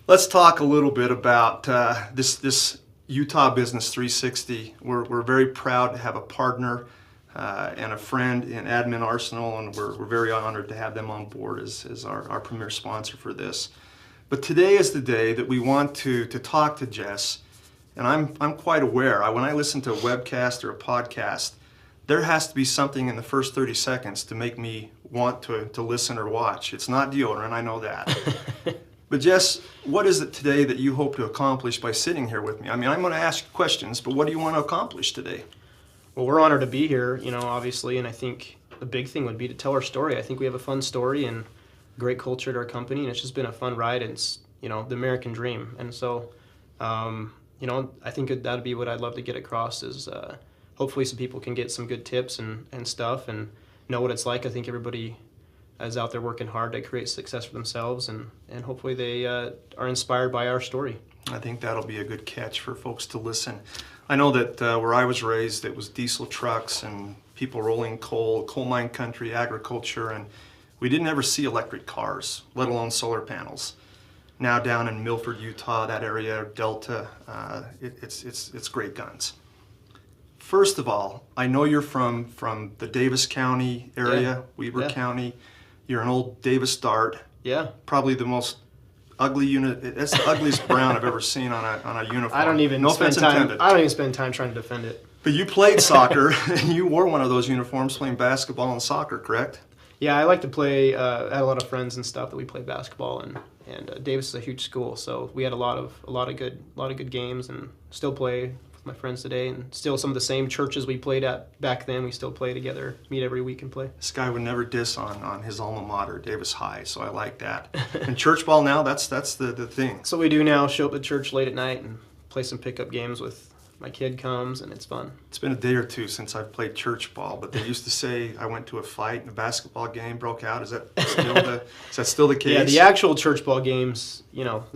Let's talk a little bit about this Utah Business 360. We're very proud to have a partner and a friend in Admin Arsenal, and we're very honored to have them on board as our premier sponsor for this. But today is the day that we want to talk to Jess, and I'm quite aware. When I listen to a webcast or a podcast, there has to be something in the first 30 seconds to make me want to listen or watch. It's not deodorant, I know that. But Jess, what is it today that you hope to accomplish by sitting here with me? I mean, I'm going to ask you questions, but what do you want to accomplish today? Well, we're honored to be here, obviously, and I think the big thing would be to tell our story. I think we have a fun story and great culture at our company, and it's just been a fun ride, and it's, the American dream. And so, I think that would be what I'd love to get across is hopefully some people can get some good tips and stuff and know what it's like. I think everybody is out there working hard to create success for themselves, and hopefully they are inspired by our story. I think that'll be a good catch for folks to listen. I know that where I was raised, it was diesel trucks and people rolling coal mine country, agriculture, and we didn't ever see electric cars, let alone solar panels. Now down in Milford, Utah, that area, Delta, it's great guns. First of all, I know you're from the Davis County area, Weber County. You're an old Davis Dart. Yeah. Probably the most ugly unit. That's the ugliest brown I've ever seen on a uniform. I don't even spend time trying to defend it. But you played soccer, and you wore one of those uniforms playing basketball and soccer, correct? Yeah, I like to play. I had a lot of friends and stuff that we played basketball, and Davis is a huge school, so we had a lot of good games, and still play with my friends today, and still some of the same churches we played at back then. We still play together, meet every week and play. This guy would never diss on his alma mater, Davis High, so I like that. And church ball now, that's the thing. So we do now show up at church late at night and play some pickup games with my kid comes, and it's fun. It's been a day or two since I've played church ball, but they used to say I went to a fight and a basketball game broke out. Is that still the case? Yeah, the actual church ball games, I don't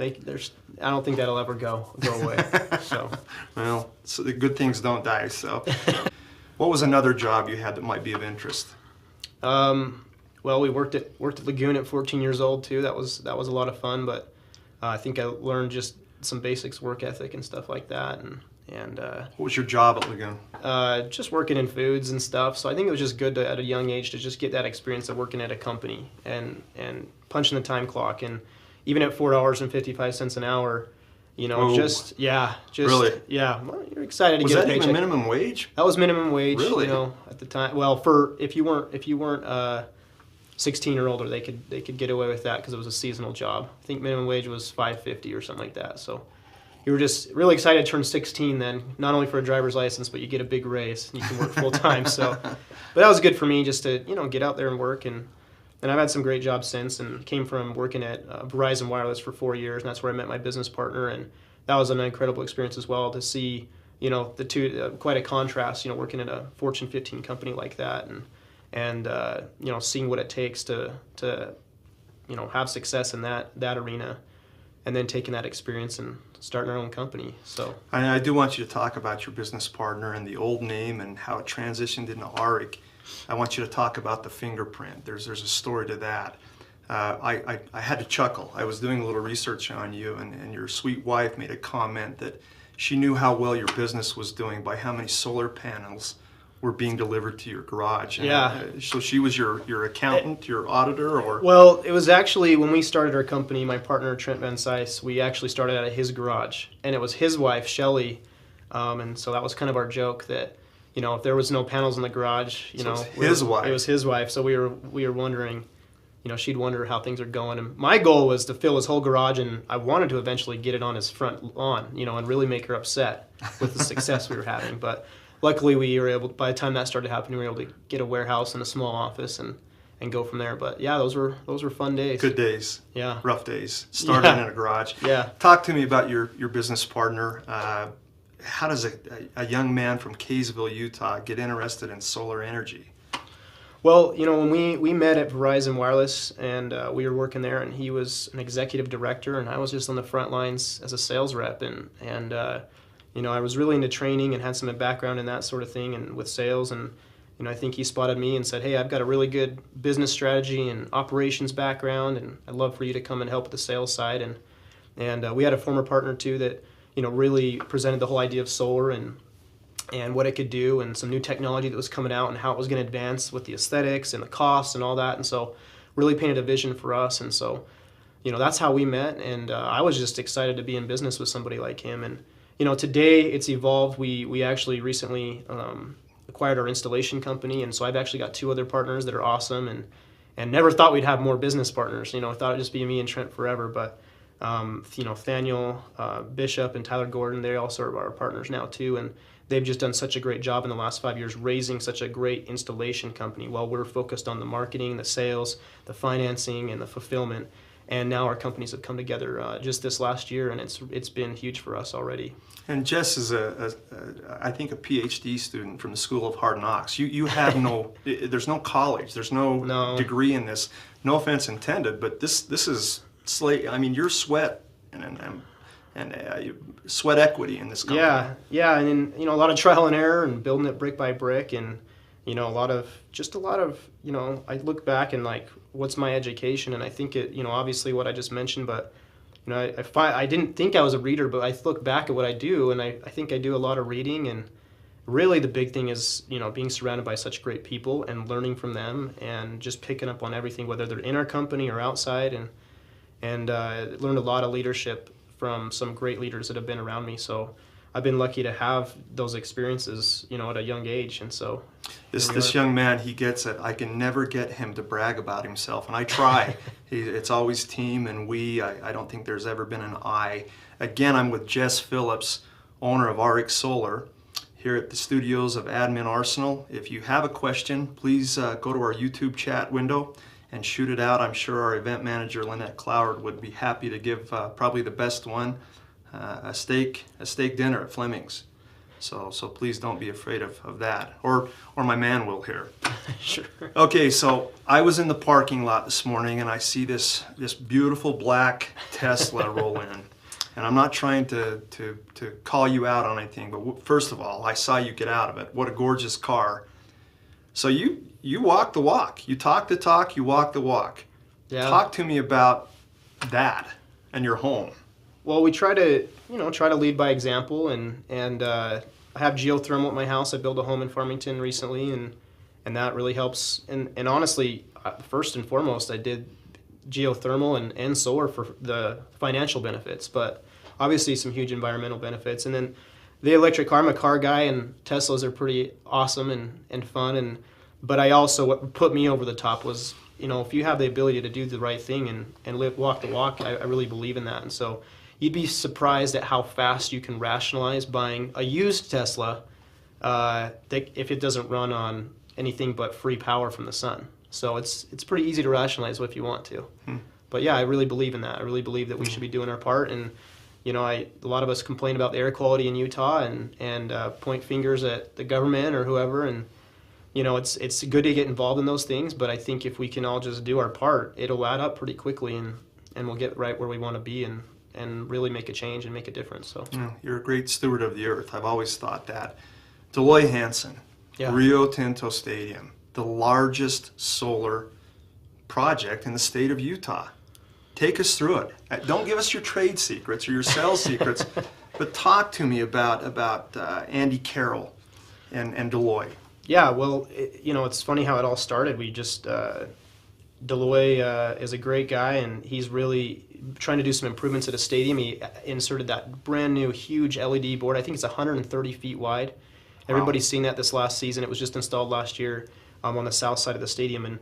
think that'll ever go away. So, well, so the good things don't die. So, what was another job you had that might be of interest? Well, we worked at Lagoon at 14 years old too. That was a lot of fun, but I think I learned just some basics, work ethic and stuff like that. And what was your job at Lagoon? Just working in foods and stuff. So I think it was just good at a young age to just get that experience of working at a company and punching the time clock. And even at $4.55 an hour, Really? Yeah, well, you're excited to was get a that paycheck. even minimum wage? That was minimum wage. Really? At the time. Well, if you weren't 16 or older, they could get away with that because it was a seasonal job. I think minimum wage was $5.50 or something like that. So you were just really excited to turn 16 then, not only for a driver's license, but you get a big raise and you can work full time. So, but that was good for me just to get out there and work, and I've had some great jobs since, and came from working at Verizon Wireless for 4 years, and that's where I met my business partner, and that was an incredible experience as well to see the two, quite a contrast, working at a Fortune 15 company like that, and seeing what it takes to have success in that arena, and then taking that experience and starting our own company. So I do want you to talk about your business partner and the old name and how it transitioned into Auric. I want you to talk about the fingerprint. There's a story to that. I had to chuckle. I was doing a little research on you, and your sweet wife made a comment that she knew how well your business was doing by how many solar panels were being delivered to your garage. And, yeah. So she was your accountant, your auditor, or? Well, it was actually when we started our company, my partner Trent Van Sice, we actually started out at his garage, and it was his wife Shelly, and so that was kind of our joke that if there was no panels in the garage, so his wife. It was his wife. So we were wondering, she'd wonder how things are going. And my goal was to fill his whole garage, and I wanted to eventually get it on his front lawn, and really make her upset with the success we were having, but. Luckily, we were able. By the time that started happening, we were able to get a warehouse and a small office and go from there. But yeah, those were fun days. Good days. Yeah. Rough days. Starting in a garage. Yeah. Talk to me about your business partner. How does a young man from Kaysville, Utah, get interested in solar energy? Well, when we met at Verizon Wireless, and we were working there, and he was an executive director, and I was just on the front lines as a sales rep, and I was really into training and had some background in that sort of thing and with sales, and I think he spotted me and said, hey, I've got a really good business strategy and operations background, and I'd love for you to come and help with the sales side. And And we had a former partner too that, really presented the whole idea of solar and what it could do, and some new technology that was coming out and how it was going to advance with the aesthetics and the costs and all that. And so really painted a vision for us. And so, that's how we met. And I was just excited to be in business with somebody like him. And, today it's evolved. We actually recently acquired our installation company. And so I've actually got 2 other partners that are awesome, and never thought we'd have more business partners. I thought it'd just be me and Trent forever. But, Nathaniel Bishop and Tyler Gordon, they also are our partners now too. And they've just done such a great job in the last 5 years raising such a great installation company while we're focused on the marketing, the sales, the financing, and the fulfillment. And now our companies have come together just this last year, and it's been huge for us already. And Jess is I think a PhD student from the School of Hard Knocks. You have there's no college, there's no degree in this. No offense intended, but this is I mean, your sweat and sweat equity in this company. Yeah, and a lot of trial and error and building it brick by brick, and a lot of I look back and like, what's my education? And I think it, obviously what I just mentioned, but I didn't think I was a reader, but I look back at what I do, and I think I do a lot of reading. And really the big thing is being surrounded by such great people and learning from them and just picking up on everything, whether they're in our company or outside, and learned a lot of leadership from some great leaders that have been around me. So I've been lucky to have those experiences, at a young age. And so this young man, he gets it. I can never get him to brag about himself, and I try. It's always team and we. I don't think there's ever been an I. Again, I'm with Jess Phillips, owner of Auric Solar, here at the studios of Admin Arsenal. If you have a question, please go to our YouTube chat window and shoot it out. I'm sure our event manager, Lynette Cloward, would be happy to give probably the best one, a steak dinner at Fleming's. So please don't be afraid of that, or my man will here. Sure. Okay, so I was in the parking lot this morning and I see this beautiful black Tesla roll in. And I'm not trying to call you out on anything, but first of all, I saw you get out of it. What a gorgeous car. So you walk the walk. You talk the talk, you walk the walk. Yeah. Talk to me about that and your home. Well, we try to lead by example, and I have geothermal at my house. I built a home in Farmington recently, and that really helps. And honestly, first and foremost, I did geothermal and solar for the financial benefits, but obviously some huge environmental benefits. And then the electric car, I'm a car guy, and Teslas are pretty awesome and fun. But I also, what put me over the top was, if you have the ability to do the right thing and walk the walk, I really believe in that. And so you'd be surprised at how fast you can rationalize buying a used Tesla if it doesn't run on anything but free power from the sun. So it's pretty easy to rationalize if you want to. But yeah, I really believe in that. I really believe that we should be doing our part. And a lot of us complain about the air quality in Utah and point fingers at the government or whoever. And it's good to get involved in those things. But I think if we can all just do our part, it'll add up pretty quickly, and we'll get right where we want to be and really make a change and make a difference. So you're a great steward of the earth. I've always thought that. Deloy Hansen, Rio Tinto Stadium, the largest solar project in the state of Utah. Take us through it. Don't give us your trade secrets or your sales secrets, but talk to me about Andy Carroll and Deloy. Yeah, well, it's funny how it all started. We just Deloy is a great guy, and he's really trying to do some improvements at a stadium. He inserted that brand new huge LED board. I think it's 130 feet wide. Everybody's seen that this last season. It was just installed last year on the south side of the stadium. And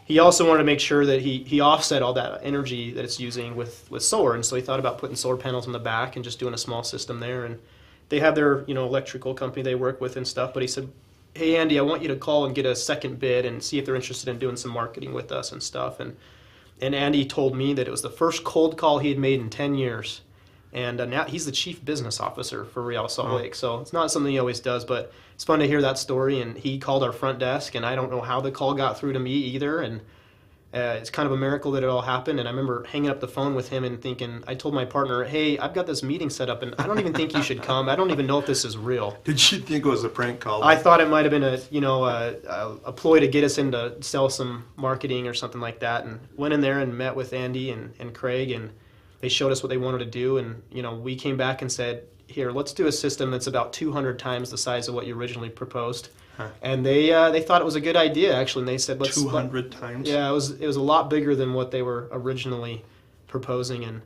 he also wanted to make sure that he offset all that energy that it's using with solar. And so he thought about putting solar panels on the back and just doing a small system there. And they have their electrical company they work with and stuff. But he said, hey, Andy, I want you to call and get a second bid and see if they're interested in doing some marketing with us and stuff. And Andy told me that it was the first cold call he had made in 10 years. And now he's the chief business officer for Real Salt Lake. So it's not something he always does, but it's fun to hear that story. And he called our front desk, and I don't know how the call got through to me either. And it's kind of a miracle that it all happened. And I remember hanging up the phone with him and thinking, I told my partner, hey, I've got this meeting set up, and I don't even think you should come. I don't even know if this is real. Did you think it was a prank call? I thought it might have been a ploy to get us in to sell some marketing or something like that. And went in there and met with Andy and Craig, and they showed us what they wanted to do, and we came back and said, here, let's do a system that's about 200 times the size of what you originally proposed. Huh. And they thought it was a good idea, actually, and they said, let's 200 times. Yeah, it was a lot bigger than what they were originally proposing,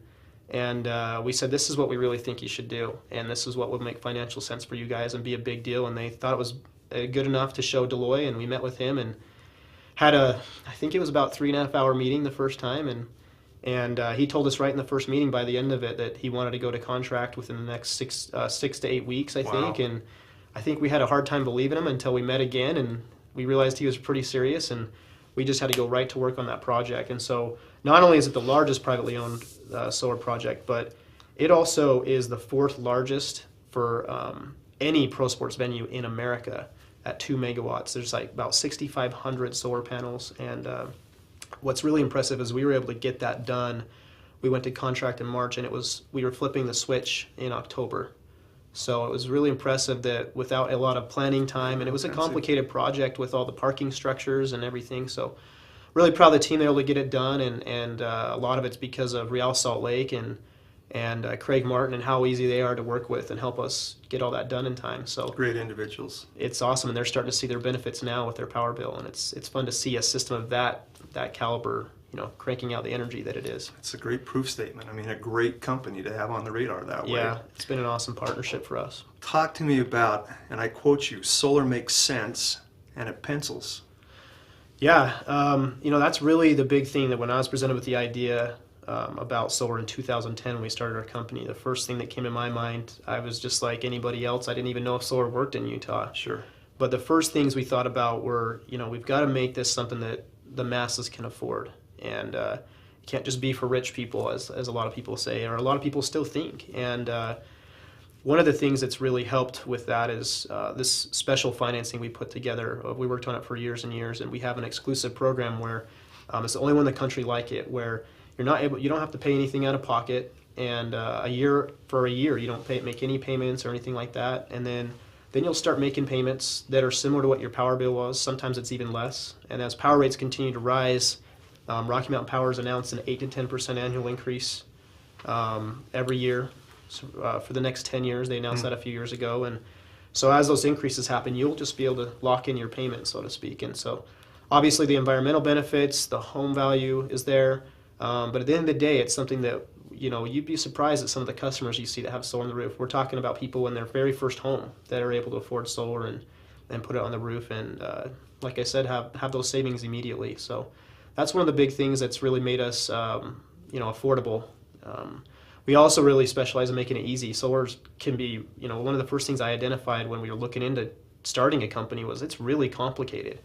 and we said, this is what we really think you should do, and this is what would make financial sense for you guys and be a big deal. And they thought it was good enough to show Deloitte, and we met with him and had I think it was about 3.5 hour meeting the first time, and he told us right in the first meeting, by the end of it, that he wanted to go to contract within the next 6 to 8 weeks, I think. And I think we had a hard time believing him until we met again, and we realized he was pretty serious, and we just had to go right to work on that project. And so not only is it the largest privately owned solar project, but it also is the 4th largest for any pro sports venue in America at 2 megawatts. There's like about 6,500 solar panels, and what's really impressive is we were able to get that done. We went to contract in March, and we were flipping the switch in October. So it was really impressive that without a lot of planning time, and it was a complicated project with all the parking structures and everything. So really proud of the team, they were able to get it done, and a lot of it's because of Real Salt Lake and Craig Martin and how easy they are to work with and help us get all that done in time. So great individuals. It's awesome, and they're starting to see their benefits now with their power bill, and it's fun to see a system of that caliber, cranking out the energy that it is. It's a great proof statement. I mean, a great company to have on the radar that way. Yeah, it's been an awesome partnership for us. Talk to me about, and I quote you, solar makes sense and it pencils. Yeah, that's really the big thing, that when I was presented with the idea about solar in 2010 when we started our company, the first thing that came in my mind, I was just like anybody else. I didn't even know if solar worked in Utah. Sure. But the first things we thought about were, we've got to make this something that the masses can afford. And it can't just be for rich people, as a lot of people say, or a lot of people still think. And one of the things that's really helped with that is this special financing we put together. We worked on it for years and years, and we have an exclusive program where it's the only one in the country like it, where you don't have to pay anything out of pocket, and for a year you don't make any payments or anything like that, and then you'll start making payments that are similar to what your power bill was. Sometimes it's even less, and as power rates continue to rise, Rocky Mountain Power has announced an 8 to 10% annual increase every year for the next 10 years. They announced that a few years ago, and so as those increases happen, you'll just be able to lock in your payment, so to speak. And so obviously the environmental benefits, the home value is there, but at the end of the day, it's something that you'd be surprised at some of the customers you see that have solar on the roof. We're talking about people in their very first home that are able to afford solar and put it on the roof, and like I said, have those savings immediately. So that's one of the big things that's really made us affordable. We also really specialize in making it easy. Solar can be, one of the first things I identified when we were looking into starting a company was it's really complicated.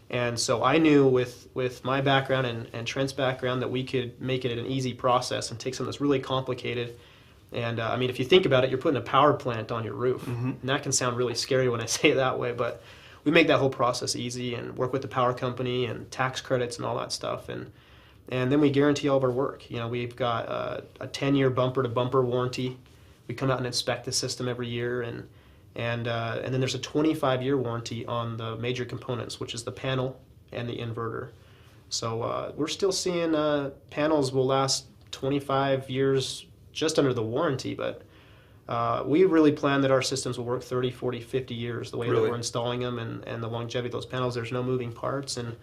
And so I knew with my background and Trent's background that we could make it an easy process and take something that's really complicated. And if you think about it, you're putting a power plant on your roof. Mm-hmm. And that can sound really scary when I say it that way, but we make that whole process easy and work with the power company and tax credits and all that stuff. And then we guarantee all of our work. We've got a 10-year bumper-to-bumper warranty. We come out and inspect the system every year, and then there's a 25-year warranty on the major components, which is the panel and the inverter. So we're still seeing panels will last 25 years just under the warranty, but we really plan that our systems will work 30, 40, 50 years the way that we're installing them, and the longevity of those panels. There's no moving parts, and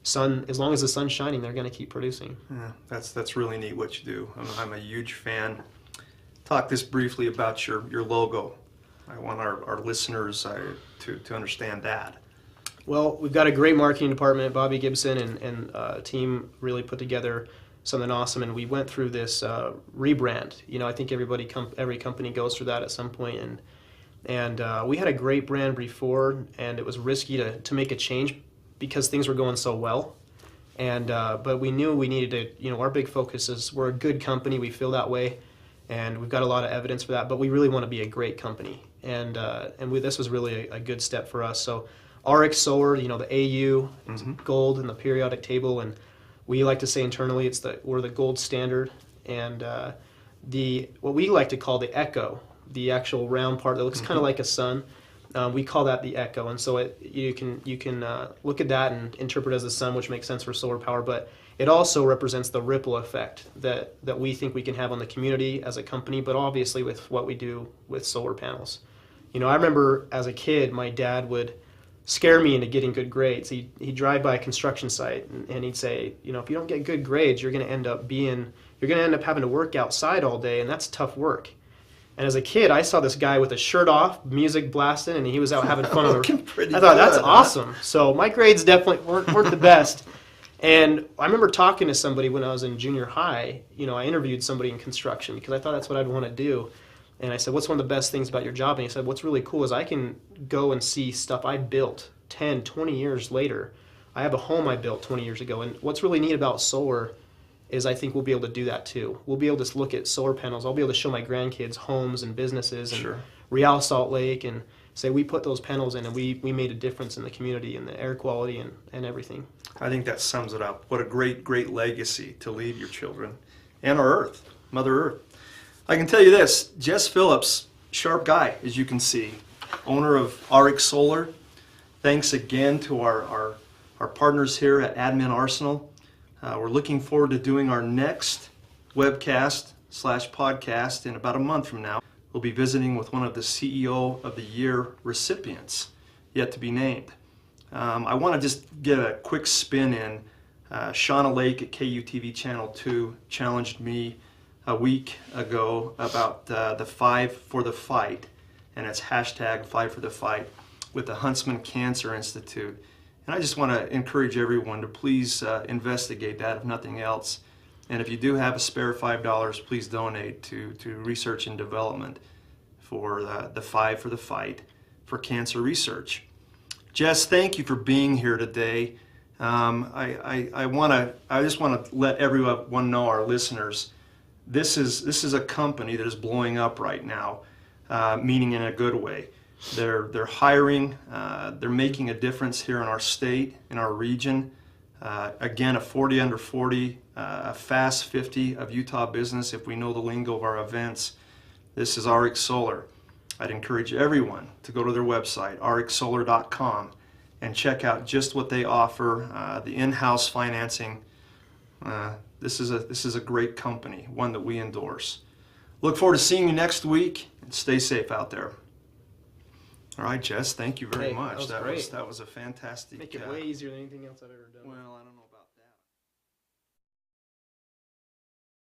as long as the sun's shining, they're going to keep producing. Yeah, that's really neat what you do. I'm a huge fan. Talk this briefly about your logo. I want our listeners to understand that. Well, we've got a great marketing department. Bobby Gibson and team really put together something awesome, and we went through this rebrand. I think every company goes through that at some point, and we had a great brand before, and it was risky to make a change because things were going so well. But we knew we needed to, our big focus is we're a good company, we feel that way, and we've got a lot of evidence for that, but we really want to be a great company. And this was really a good step for us. So Auric Solar, the AU, mm-hmm. gold in the periodic table, and we like to say internally we're the gold standard. And what we like to call the echo, the actual round part that looks mm-hmm. kind of like a sun, We call that the echo, and so you can look at that and interpret it as the sun, which makes sense for solar power, but it also represents the ripple effect that we think we can have on the community as a company, but obviously with what we do with solar panels. I remember as a kid, my dad would scare me into getting good grades. He'd drive by a construction site and he'd say, if you don't get good grades, you're going to end up having to work outside all day, and that's tough work. And as a kid, I saw this guy with a shirt off, music blasting, and he was out having fun. I thought, that's awesome. So my grades definitely weren't the best. And I remember talking to somebody when I was in junior high. I interviewed somebody in construction because I thought that's what I'd want to do. And I said, what's one of the best things about your job? And he said, what's really cool is I can go and see stuff I built 10, 20 years later. I have a home I built 20 years ago. And what's really neat about solar is I think we'll be able to do that too. We'll be able to look at solar panels. I'll be able to show my grandkids homes and businesses and Real Salt Lake and say we put those panels in and we made a difference in the community and the air quality and everything. I think that sums it up. What a great, great legacy to leave your children and our Earth, Mother Earth. I can tell you this, Jess Phillips, sharp guy, as you can see, owner of Auric Solar. Thanks again to our partners here at Admin Arsenal. We're looking forward to doing our next webcast/podcast in about a month from now. We'll be visiting with one of the CEO of the Year recipients, yet to be named. I want to just get a quick spin in. Shauna Lake at KUTV Channel 2 challenged me a week ago about the 5 for the Fight, and it's hashtag 5 for the Fight with the Huntsman Cancer Institute. And I just want to encourage everyone to please investigate that, if nothing else. And if you do have a spare $5, please donate to research and development for the 5 for the Fight for cancer research. Jess, thank you for being here today. I just want to let everyone know, our listeners, this is a company that is blowing up right now, meaning in a good way. They're hiring, they're making a difference here in our state, in our region. Again, a 40 under 40, a fast 50 of Utah business if we know the lingo of our events. This is Auric Solar. I'd encourage everyone to go to their website, auricsolar.com, and check out just what they offer, the in-house financing. This is a great company, one that we endorse. Look forward to seeing you next week, and stay safe out there. All right, Jess, thank you very much. That was great. That was a fantastic... Make it way easier than anything else I've ever done. Well, I don't know.